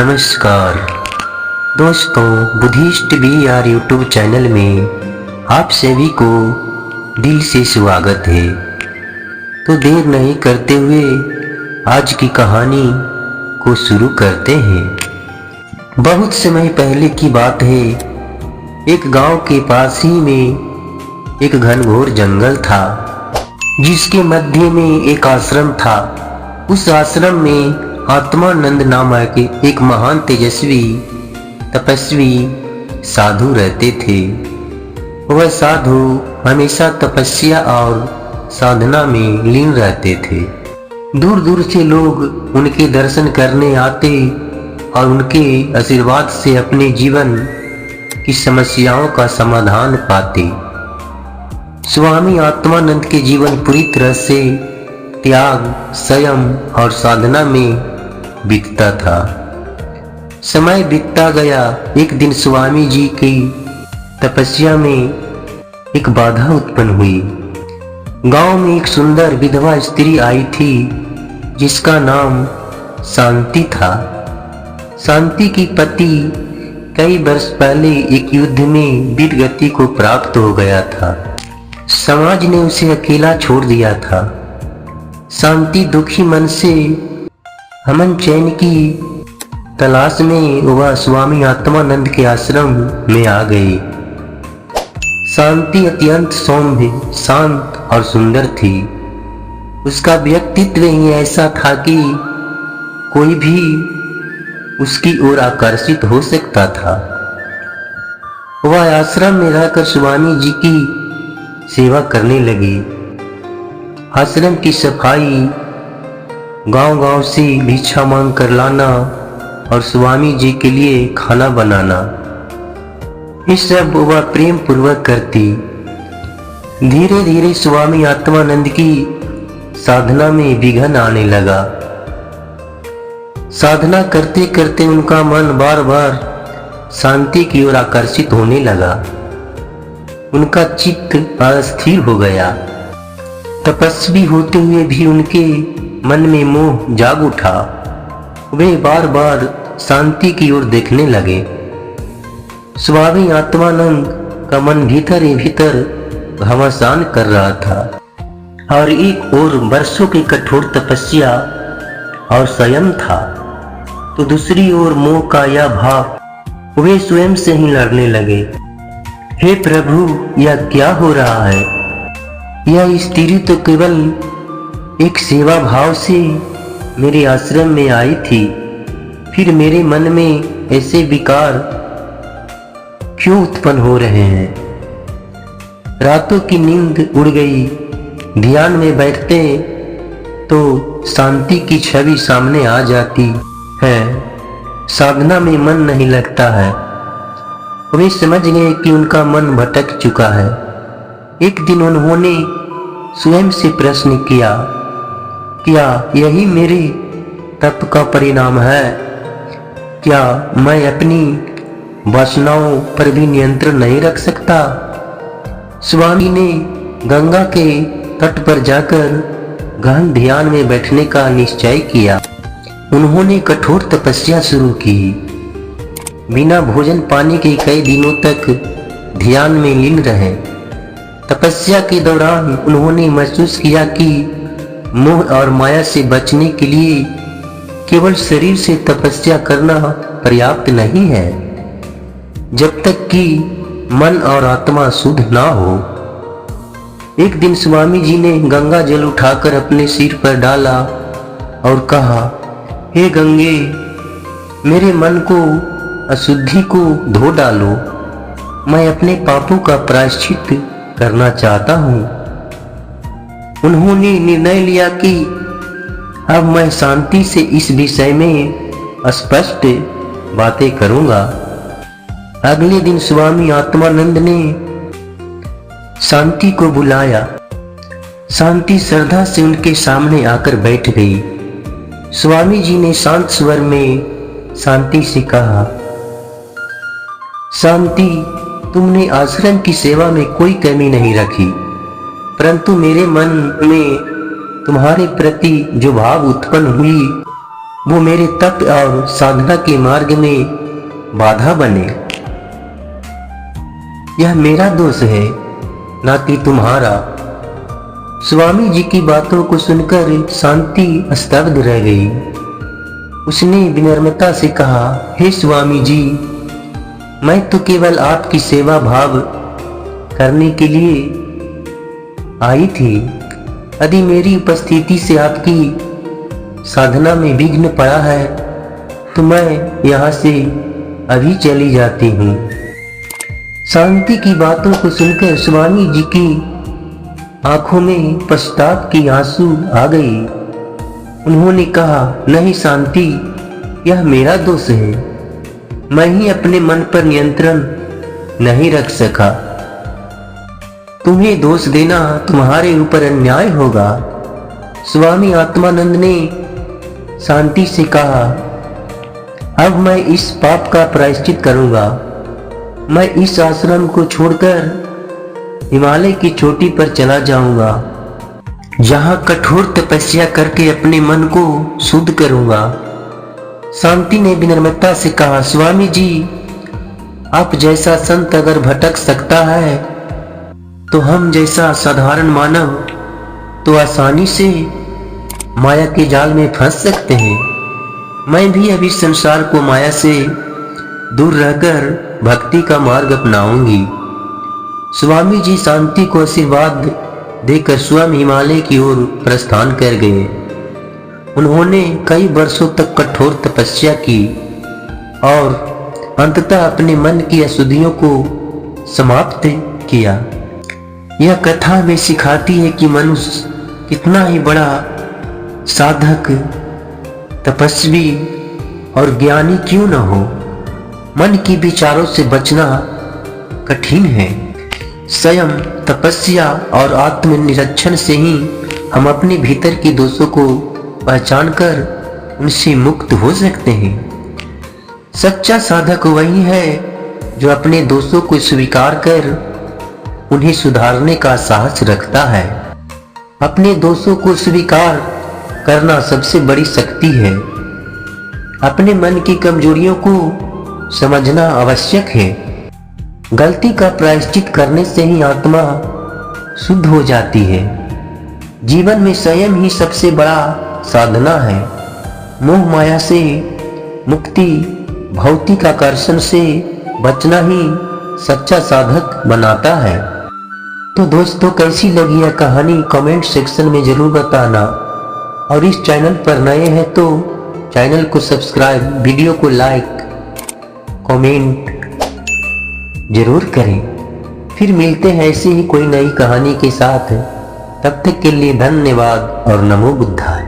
नमस्कार दोस्तों, Buddhist BR YouTube channel में आप सभी को दिल से स्वागत है। तो देर नहीं करते हुए आज की कहानी को शुरू करते हैं। बहुत समय पहले की बात है। एक गांव के पास ही में एक घनघोर जंगल था, जिसके मध्य में एक आश्रम था। उस आश्रम में आत्मानंद नामक एक महान तेजस्वी तपस्वी साधु रहते थे। वह साधु हमेशा तपस्या और साधना में लीन रहते थे। दूर दूर से लोग उनके दर्शन करने आते और उनके आशीर्वाद से अपने जीवन की समस्याओं का समाधान पाते। स्वामी आत्मानंद के जीवन पूरी तरह से त्याग, संयम और साधना में बीतता था। समय बीतता गया। एक दिन स्वामी जी की तपस्या में एक बाधा उत्पन्न हुई। गांव में एक सुंदर विधवा स्त्री आई थी, जिसका नाम शांति था। शांति की पति कई वर्ष पहले एक युद्ध में वीर गति को प्राप्त हो गया था। समाज ने उसे अकेला छोड़ दिया था। शांति दुखी मन से अमन चैन की तलाश में वह स्वामी आत्मानंद के आश्रम में आ गई। शांति अत्यंत सौम्य, शांत और सुंदर थी। उसका व्यक्तित्व ही ऐसा था कि कोई भी उसकी ओर आकर्षित हो सकता था। वह आश्रम में रहकर स्वामी जी की सेवा करने लगी। आश्रम की सफाई, गांव-गांव से भिक्षा मांग कर लाना और स्वामी जी के लिए खाना बनाना, ये सब वह प्रेम पूर्वक करती। धीरे धीरे स्वामी आत्मानंद की साधना में विघ्न आने लगा। साधना करते करते उनका मन बार बार शांति की ओर आकर्षित होने लगा। उनका चित्त अस्थिर हो गया। तपस्वी होते हुए भी उनके मन में मोह जाग उठा। वे बार बार शांति की ओर देखने लगे। स्वामी आत्मानंद का मन भीतर ही भीतर घमासान कर रहा था और एक ओर वर्षों की कठोर तपस्या और संयम था, तो दूसरी ओर मोह का यह भाव। वे स्वयं से ही लड़ने लगे। हे प्रभु, यह क्या हो रहा है? यह स्त्री तो केवल एक सेवा भाव से मेरे आश्रम में आई थी, फिर मेरे मन में ऐसे विकार क्यों उत्पन्न हो रहे हैं? रातों की नींद उड़ गई। ध्यान में बैठते तो शांति की छवि सामने आ जाती है। साधना में मन नहीं लगता है। वे समझ गए कि उनका मन भटक चुका है। एक दिन उन्होंने स्वयं से प्रश्न किया, क्या यही मेरे तप का परिणाम है? क्या मैं अपनी वासनाओं पर भी नियंत्रण नहीं रख सकता? स्वामी ने गंगा के तट पर जाकर गहन ध्यान में बैठने का निश्चय किया। उन्होंने कठोर तपस्या शुरू की। बिना भोजन पानी के कई दिनों तक ध्यान में लीन रहे। तपस्या के दौरान उन्होंने महसूस किया कि मोह और माया से बचने के लिए केवल शरीर से तपस्या करना पर्याप्त नहीं है, जब तक कि मन और आत्मा शुद्ध ना हो। एक दिन स्वामी जी ने गंगा जल उठाकर अपने सिर पर डाला और कहा, हे गंगे, मेरे मन को अशुद्धि को धो डालो। मैं अपने पापों का प्रायश्चित करना चाहता हूँ। उन्होंने निर्णय लिया कि अब मैं शांति से इस विषय में स्पष्ट बातें करूंगा। अगले दिन स्वामी आत्मानंद ने शांति को बुलाया। शांति श्रद्धा से उनके सामने आकर बैठ गई। स्वामी जी ने शांत स्वर में शांति से कहा, शांति, तुमने आश्रम की सेवा में कोई कमी नहीं रखी, परंतु मेरे मन में तुम्हारे प्रति जो भाव उत्पन्न हुई वो मेरे तप और साधना के मार्ग में बाधा बने। यह मेरा दोष है, ना कि तुम्हारा। स्वामी जी की बातों को सुनकर शांति स्तब्ध रह गई। उसने विनम्रता से कहा, हे स्वामी जी, मैं तो केवल आपकी सेवा भाव करने के लिए आई थी। यदि मेरी उपस्थिति से आपकी साधना में विघ्न पड़ा है तो मैं यहाँ से अभी चली जाती हूँ। शांति की बातों को सुनकर स्वामी जी की आंखों में पश्चाताप की आंसू आ गई। उन्होंने कहा, नहीं शांति, यह मेरा दोष है। मैं ही अपने मन पर नियंत्रण नहीं रख सका। तुम्हें दोष देना तुम्हारे ऊपर अन्याय होगा। स्वामी आत्मानंद ने शांति से कहा, अब मैं इस पाप का प्रायश्चित करूंगा। मैं इस आश्रम को छोड़कर हिमालय की चोटी पर चला जाऊंगा, जहां कठोर तपस्या करके अपने मन को शुद्ध करूंगा। शांति ने विनम्रता से कहा, स्वामी जी, आप जैसा संत अगर भटक सकता है तो हम जैसा साधारण मानव तो आसानी से माया के जाल में फंस सकते हैं। मैं भी अभी संसार को माया से दूर रहकर भक्ति का मार्ग अपनाऊंगी। स्वामी जी शांति को आशीर्वाद देकर स्वयं हिमालय की ओर प्रस्थान कर गए। उन्होंने कई वर्षों तक कठोर तपस्या की और अंततः अपने मन की अशुद्धियों को समाप्त किया। यह कथा हमें सिखाती है कि मनुष्य कितना ही बड़ा साधक, तपस्वी और ज्ञानी क्यों न हो, मन की विचारों से बचना कठिन है। स्वयं तपस्या और आत्मनिरीक्षण से ही हम अपने भीतर के दोषों को पहचान कर उनसे मुक्त हो सकते हैं। सच्चा साधक वही है जो अपने दोषों को स्वीकार कर उन्हें सुधारने का साहस रखता है। अपने दोषों को स्वीकार करना सबसे बड़ी शक्ति है। अपने मन की कमजोरियों को समझना आवश्यक है। गलती का प्रायश्चित करने से ही आत्मा शुद्ध हो जाती है। जीवन में संयम ही सबसे बड़ा साधना है। मोह माया से मुक्ति, भौतिक आकर्षण से बचना ही सच्चा साधक बनाता है। तो दोस्तों, कैसी लगी यह कहानी कमेंट सेक्शन में जरूर बताना। और इस चैनल पर नए हैं तो चैनल को सब्सक्राइब, वीडियो को लाइक, कमेंट जरूर करें। फिर मिलते हैं ऐसी ही कोई नई कहानी के साथ। तब तक के लिए धन्यवाद और नमो बुद्धाय।